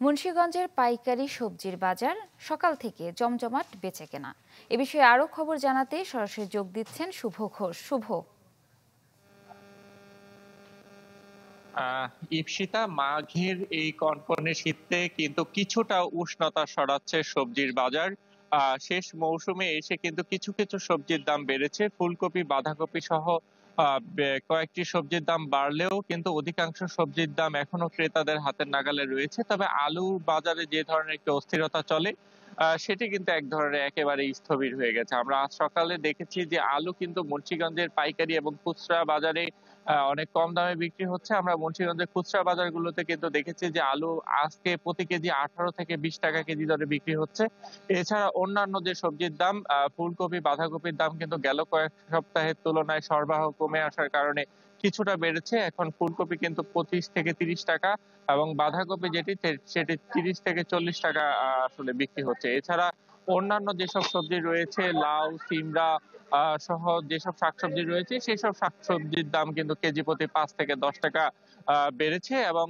মুন্সিগঞ্জের পাইকারি সবজির বাজার সকাল থেকে জমজমাট বেচাকেনা। এ বিষয়ে আরো খবর জানাতে সরাসরি যোগ দিচ্ছেন শুভ ঘোষ। শুভ। ঈপ্সিতা, মাঘের এই কনকনে শীতে কিন্তু কিছুটা উষ্ণতা ছড়াচ্ছে সবজির বাজার। শেষ মৌসুমে এসে কিন্তু কিছু কিছু সবজির দাম বেড়েছে। ফুলকপি, বাঁধাকপি সহ কয়েকটি সবজির দাম বাড়লেও কিন্তু অধিকাংশ সবজির দাম এখনো ক্রেতাদের হাতের নাগালে রয়েছে। তবে আলুর বাজারে যে ধরনের একটি অস্থিরতা চলে, সেটি কিন্তু এক ধরনের একেবারে স্থবির হয়ে গেছে। আমরা আজ সকালে দেখেছি যে আলু কিন্তু মুন্সিগঞ্জের পাইকারি এবং খুচরা বাজারে অনেক কম দামে বিক্রি হচ্ছে। আমরা মুন্সিগঞ্জের খুচরা বাজারগুলোতে কিন্তু দেখেছি যে আলু আজকে প্রতি কেজি 18 থেকে 20 টাকা কেজি দরে বিক্রি হচ্ছে। এছাড়া অন্যান্য যে সবজির দাম, ফুলকপি, বাঁধাকপির দাম কিন্তু গেল কয়েক সপ্তাহের তুলনায় সরবরাহ কমে আসার কারণে কিছুটা বেড়েছে। এখন ফুলকপি কিন্তু 25 থেকে 30 টাকা এবং বাঁধাকপি সেটি 30 থেকে 40 টাকা আসলে বিক্রি হচ্ছে। এছাড়া অন্যান্য যেসব সবজি রয়েছে, লাউ, সিমড়া সহ যেসব শাকসবজি রয়েছে, সেসব শাকসবজির দাম কিন্তু কেজি প্রতি 5 থেকে 10 টাকা বেড়েছে এবং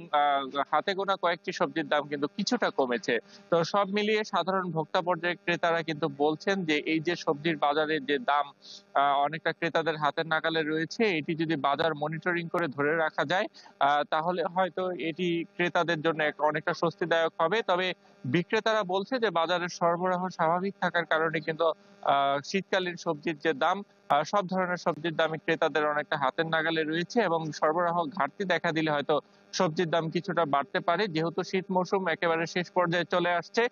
হাতে গোনা কয়েকটি সবজির দাম কিন্তু কিছুটা কমেছে। তো সব মিলিয়ে সাধারণ ভোক্তা পর্যায়ের ক্রেতারা কিন্তু বলছেন যে এই যে সবজির বাজারের যে দাম অনেকটা ক্রেতাদের হাতের নাগালে রয়েছে, এটি যদি বাজার মনিটরিং করে ধরে রাখা যায় তাহলে হয়তো এটি ক্রেতাদের জন্য অনেকটা স্বস্তিদায়ক হবে। তবে বিক্রেতারা বলছে যে বাজারের সরবরাহ স্বাভাবিক থাকার কারণে কিন্তু শীতকালীন সবজির যে দাম, সব ধরনের সবজির দামই ক্রেতাদের অনেকটা হাতের নাগালে রয়েছে এবং সরবরাহ ঘাটতি দেখা দিলে হয়তো সবজির দাম কিছুটা বাড়তে পারে। যেহেতু শীত মৌসুম একেবারে শেষ পর্যায়ে চলে আসছে,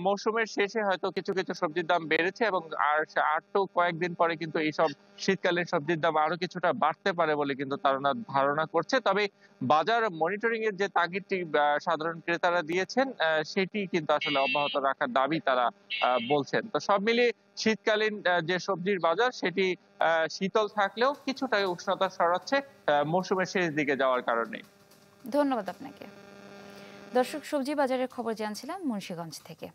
মৌসুমের শেষে হয়তো কিছু কিছু সবজির দাম বেড়েছে এবং আর তো কয়েকদিন পরে কিন্তু এইসব শীতকালীন সবজির দাম আরো কিছুটা বাড়তে পারে বলে কিন্তু তারা ধারণা করছে। তবে বাজার মনিটরিং এর যে তাগিদটি সাধারণ ক্রেতারা দিয়েছেন, সেটি কিন্তু আসলে অব্যাহত রাখার দাবি তারা বলছেন। তো সব মিলিয়ে শীতকালীন যে সবজির বাজার সেটি শীতল থাকলেও কিছুটা উষ্ণতা ছড়াচ্ছে মৌসুমের শেষ দিকে যাওয়ার কারণে। ধন্যবাদ আপনাকে। দর্শক, সবজি বাজারের খবর জানছিলাম মুন্সিগঞ্জ থেকে।